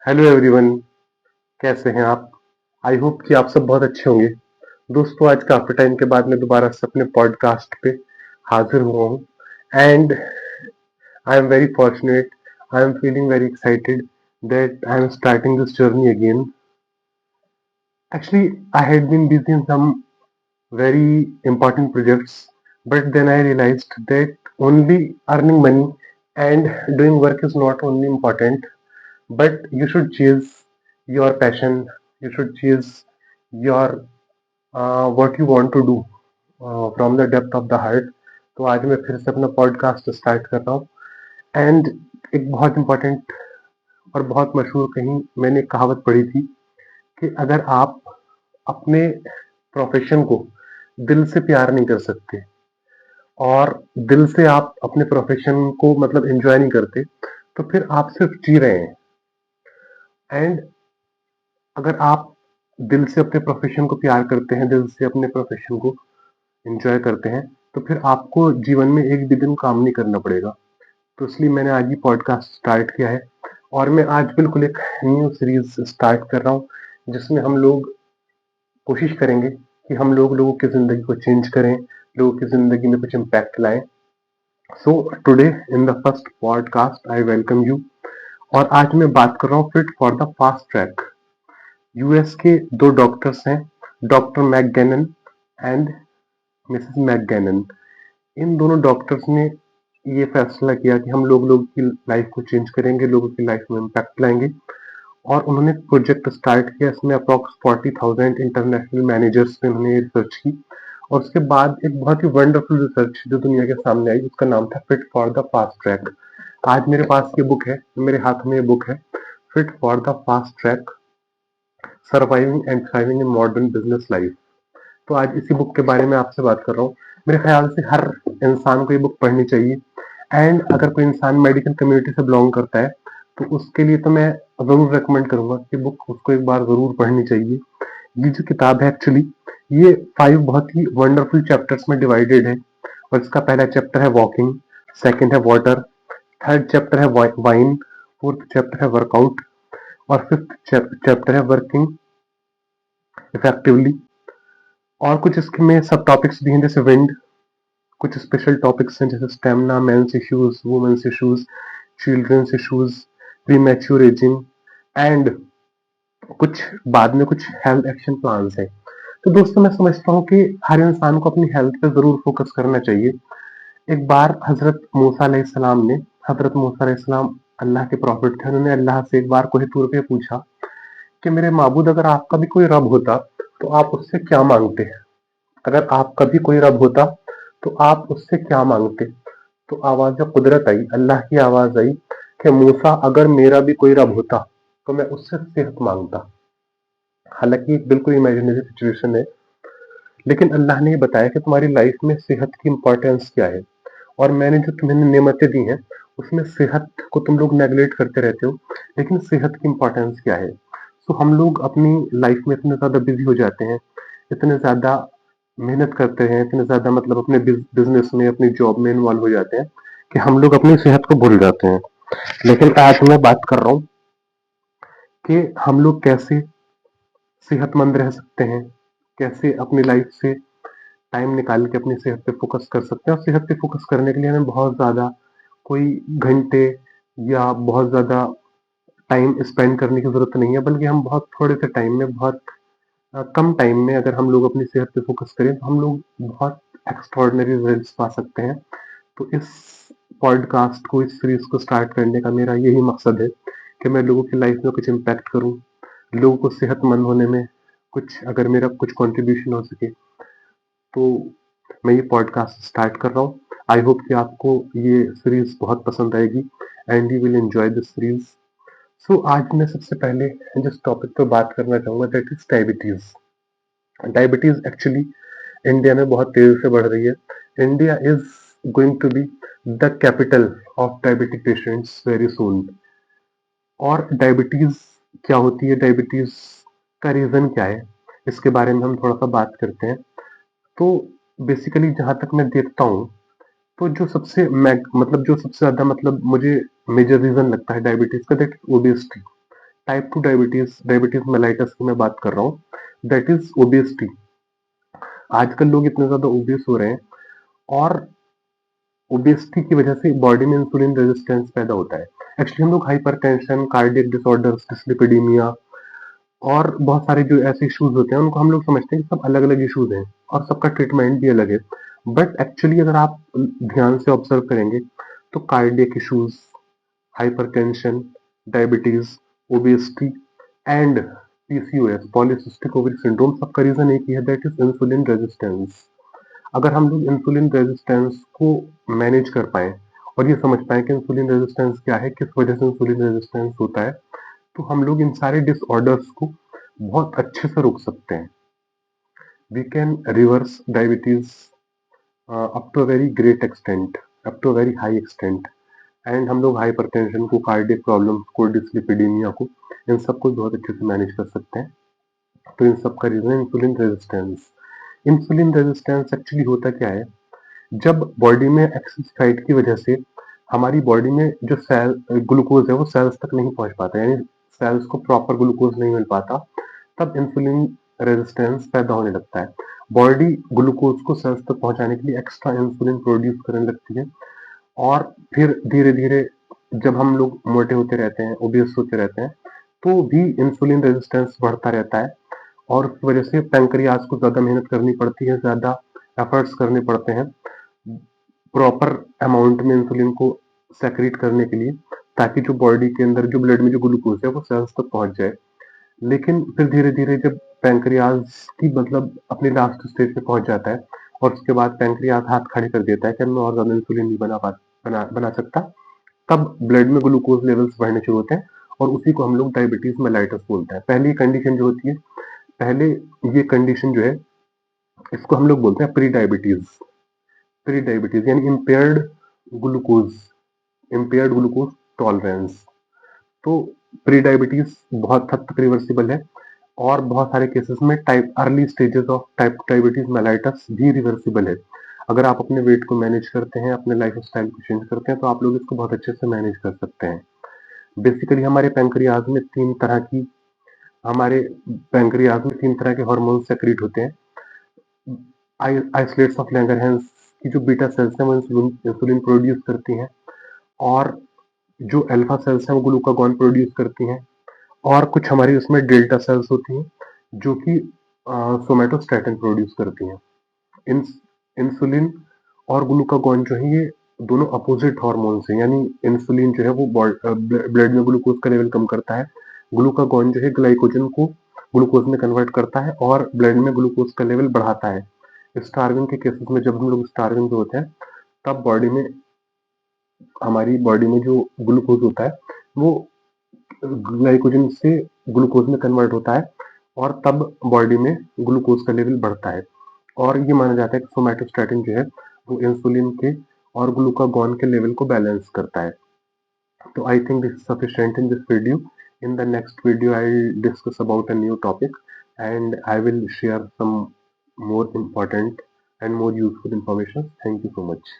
Hello everyone, कैसे हैं आप? आई होप कि आप सब बहुत अच्छे होंगे। दोस्तों, आज काफी टाइम के बाद मैं दोबारा से अपने पॉडकास्ट पे हाजिर हुआ हूँ and I am very fortunate. I am feeling very excited that I am starting this journey again. Actually, I had been busy in some very important projects, but then I realized that only earning money and doing work is not only important, but you should chase your passion, you should chase your what you want to do from the depth of the heart. तो आज मैं फिर से अपना podcast start कर रहा हूँ and एक बहुत इम्पोर्टेंट और बहुत मशहूर कहीं मैंने एक कहावत पढ़ी थी कि अगर आप अपने प्रोफेशन को दिल से प्यार नहीं कर सकते और दिल से आप अपने प्रोफेशन को मतलब एंजॉय नहीं करते, तो फिर आप सिर्फ जी रहे हैं. एंड अगर आप दिल से अपने प्रोफेशन को प्यार करते हैं, दिल से अपने प्रोफेशन को एंजॉय करते हैं, तो फिर आपको जीवन में एक भी दिन काम नहीं करना पड़ेगा. तो इसलिए मैंने आज ही पॉडकास्ट स्टार्ट किया है और मैं आज बिल्कुल एक न्यू सीरीज स्टार्ट कर रहा हूँ जिसमें हम लोग कोशिश करेंगे कि हम लोग लोगों की जिंदगी को चेंज करें, लोगों की जिंदगी में कुछ इम्पैक्ट लाएं. So today in the first podcast I welcome you. और आज मैं बात कर रहा हूँ fit for the fast track. US के दो डॉक्टर्स हैं, डॉक्टर मैकगैनन एंड मिसेस मैकगैनन. इन दोनों डॉक्टर्स ने ये फैसला किया कि हम लोगों की लाइफ को चेंज करेंगे, लोगों की लाइफ में इम्पैक्ट लाएंगे. और उन्होंने प्रोजेक्ट स्टार्ट किया. इसमें अप्रॉक्स 40,000 इंटरनेशनल मैनेजर्स पे उन्होंने रिसर्च की और उसके बाद एक बहुत ही वंडरफुल रिसर्च जो दुनिया के सामने आई, उसका नाम था fit for the fast track. आज मेरे पास ये बुक है, मेरे हाथ में ये बुक है, fit for the fast track, surviving and thriving in modern business life. तो आज इसी बुक के बारे में आपसे बात कर रहा हूँ. मेरे ख्याल से हर इंसान को ये बुक पढ़नी चाहिए. एंड अगर कोई इंसान मेडिकल कम्युनिटी से बिलोंग करता है तो उसके लिए तो मैं जरूर रेकमेंड करूंगा कि बुक उसको एक बार जरूर पढ़नी चाहिए. ये जो किताब है एक्चुअली ये 5 बहुत ही वंडरफुल चैप्टर्स में डिवाइडेड है. और इसका पहला चैप्टर है वॉकिंग, सेकंड है वाटर, थर्ड चैप्टर है वाइन, फोर्थ चैप्टर है वर्कआउट और फिफ्थ चैप्टर है वर्किंग इफेक्टिवली. और कुछ इसके में सब टॉपिक्स भी हैं जैसे विंड, कुछ स्पेशल टॉपिक्स हैं जैसे stamina, men's issues, women's issues, children's issues, premature ageing and कुछ बाद में कुछ हेल्थ एक्शन प्लान्स हैं. तो दोस्तों, मैं समझता हूँ कि हर इंसान को अपनी हेल्थ पे जरूर फोकस करना चाहिए. एक बार हजरत मूसा अलैहिस्सलाम अल्लाह के प्रॉफिट थे. उन्होंने अल्लाह से एक बार कोई तूर पे पूछा कि मेरे माबूद, अगर आपका भी कोई रब होता तो आप उससे क्या मांगते हैं? अगर आपका भी कोई रब होता तो आप उससे क्या मांगते? तो आवाज कुदरत आई, अल्लाह की आवाज आई कि मूसा, अगर मेरा भी कोई रब होता तो मैं उससे सेहत मांगता. हालांकि एक बिल्कुल इमेजिनरी सिचुएशन है, लेकिन अल्लाह ने ये बताया कि तुम्हारी लाइफ में सेहत की इंपॉर्टेंस क्या है और मैंने जो तुम्हें नेमतें दी हैं उसमें सेहत को तुम लोग नेगलेक्ट करते रहते हो, लेकिन सेहत की इंपॉर्टेंस क्या है? तो हम लोग अपनी लाइफ में इतने ज्यादा बिजी हो जाते हैं, इतने ज्यादा मेहनत करते हैं, इतने ज्यादा मतलब अपने बिजनेस में, अपनी जॉब में इन्वॉल्व हो जाते हैं कि हम लोग अपनी सेहत को भूल जाते हैं. लेकिन आज मैं बात कर रहा हूँ कि हम लोग कैसे सेहतमंद रह सकते हैं, कैसे अपनी लाइफ से टाइम निकाल के अपनी सेहत पे फोकस कर सकते हैं. और सेहत पे फोकस करने के लिए हमें बहुत ज्यादा कोई घंटे या बहुत ज्यादा टाइम स्पेंड करने की जरूरत नहीं है, बल्कि हम बहुत थोड़े से टाइम में, बहुत कम टाइम में अगर हम लोग अपनी सेहत पे फोकस करें तो हम लोग बहुत एक्स्ट्रॉर्डनरी रिजल्ट्स पा सकते हैं. तो इस पॉडकास्ट को, इस सीरीज को स्टार्ट करने का मेरा यही मकसद है कि मैं लोगों की लाइफ में कुछ इम्पैक्ट करूं, लोगों को सेहतमंद होने में कुछ, अगर मेरा कुछ कंट्रीब्यूशन हो सके तो मैं ये पॉडकास्ट स्टार्ट कर रहा हूँ. आई होप कि आपको ये सीरीज बहुत पसंद आएगी and you will enjoy this series. So आज मैं सबसे पहले जिस टॉपिक पर बात करना चाहूंगा that is diabetes. Diabetes actually India में बहुत तेजी से बढ़ रही है. India is going to be the capital of diabetic patients very soon. और डायबिटीज क्या होती है, डायबिटीज का रीजन क्या है, इसके बारे में हम थोड़ा सा बात करते हैं. तो बेसिकली जहां तक मैं देखता हूँ तो जो सबसे मतलब जो सबसे ज्यादा मतलब मुझे मेजर रीजन लगता है डायबिटीज का, that obesity. Type 2 diabetes, diabetes mellitus की मैं बात कर रहा हूँ, दैट इज ओबेसिटी। आजकल लोग इतने ज्यादा ओबेस हो रहे हैं, और ओबेसिटी की वजह से बॉडी में इंसुलिन रेजिस्टेंस पैदा होता है। एक्चुअली हम लोग हाइपरटेंशन, कार्डियक डिसऑर्डर्स, डिस्लिपिडीमिया और बहुत सारे जो ऐसे इश्यूज होते हैं उनको हम लोग समझते हैं कि सब अलग अलग इश्यूज हैं और सबका ट्रीटमेंट भी अलग है। बट एक्चुअली अगर आप ध्यान से ऑब्जर्व करेंगे तो cardiac issues, hypertension, diabetes, obesity and PCOS, polycystic ovary syndrome, सबका रीजन एक ही है, दैट इज इंसुलिन रेजिस्टेंस। अगर हम लोग इंसुलिन रेजिस्टेंस को मैनेज कर पाए और ये समझ पाए कि इंसुलिन रेजिस्टेंस क्या है, किस वजह से इंसुलिन रेजिस्टेंस होता है, तो हम लोग इन सारे डिसऑर्डर्स को बहुत अच्छे से रोक सकते हैं। We can reverse diabetes up to a very great extent, up to a very high extent. And हम लोग हाइपरटेंशन को, कार्डियक प्रॉब्लम्स को, डिस्लिपिडीमिया को, इन सबको बहुत अच्छे से मैनेज कर सकते हैं। तो इन सब का रीजन है insulin resistance. Insulin resistance actually होता क्या है, जब बॉडी में एक्सेस फैट की वजह से हमारी बॉडी में जो सेल ग्लूकोज है वो सेल्स तक नहीं पहुंच पाता, यानी सेल्स को प्रॉपर ग्लूकोज नहीं मिल पाता, तब इंसुलिन रेजिस्टेंस पैदा होने लगता है। बॉडी ग्लूकोज को सेल्स तक पहुंचाने के लिए एक्स्ट्रा इंसुलिन प्रोड्यूस करने लगती है, और फिर धीरे धीरे जब हम लोग मोटे होते रहते हैं, ओबेस होते रहते हैं, तो भी इंसुलिन रेजिस्टेंस बढ़ता रहता है, और उस वजह से पैंक्रियाज को ज्यादा मेहनत करनी पड़ती है, ज्यादा एफर्ट्स करने पड़ते हैं प्रॉपर अमाउंट में इंसुलिन को सेक्रेट करने के लिए, ताकि जो बॉडी के अंदर जो ब्लड में जो ग्लूकोज है वो सेल्स तक पहुंच जाए। लेकिन फिर धीरे धीरे जब पैंक्रियाज की मतलब अपनी लास्ट स्टेज पे पहुंच जाता है, और उसके बाद पैंक्रियाज हाथ खड़े कर देता है कि मैं और ज्यादा इंसुलिन नहीं बना सकता, तब ब्लड में ग्लूकोज लेवल्स बढ़ने शुरू होते हैं, और उसी को हम लोग डायबिटीज मेलाइटस बोलते हैं। पहली कंडीशन जो होती है, पहले ये कंडीशन जो है, इसको हम लोग बोलते हैं प्री डायबिटीज। प्री डायबिटीज यानी ग्लूकोज इम्पेयर्ड ग्लूकोज टॉलरेंस। तो प्री डायबिटीज बहुत हद तक रिवर्सिबल है, और बहुत सारे केसेस में type early stages of type diabetes mellitus भी रिवर्सिबल है। अगर आप अपने वेट को मैनेज करते हैं, अपने लाइफ स्टाइल को चेंज करते हैं, तो आप लोग इसको बहुत अच्छे से मैनेज कर सकते हैं। बेसिकली हमारे पैंक्रियाज में तीन तरह के हार्मोन सेक्रेट होते हैं। आइसोलेट्स ऑफ लैंगरहैंस की जो बीटा सेल्स हैं वो इंसुलिन प्रोड्यूस करती हैं, और जो अल्फा सेल्स हैं वो ग्लूकागॉन प्रोड्यूस करती हैं, और कुछ हमारी उसमें डेल्टा सेल्स होती हैं जो कि सोमेटोस्टेटिन प्रोड्यूस करती हैं। इन इंसुलिन और ग्लूकागॉन जो है, ये दोनों अपोजिट हार्मोन्स हैं, यानी इंसुलिन जो है वो ब्लड में ग्लूकोज का लेवल कम करता है, ग्लूकागॉन जो है ग्लाइकोजन को ग्लूकोज में कन्वर्ट करता है और ब्लड में ग्लूकोज का लेवल बढ़ाता है। स्टार्विंग के केसेस में, जब हम लोग स्टार्विंग पे होते हैं, तब हमारी बॉडी में जो ग्लूकोज होता है वो ग्लाइकोजन से ग्लूकोज में कन्वर्ट होता है, और तब बॉडी में ग्लूकोज का लेवल बढ़ता है। और ये माना जाता है कि सोमैटोस्टेटिन जो है वो इंसुलिन के और ग्लूकागॉन के लेवल को बैलेंस करता है। तो I think this is sufficient in this video. In the next video, I'll discuss about a new topic, and I will share some more important and more useful information. Thank you so much.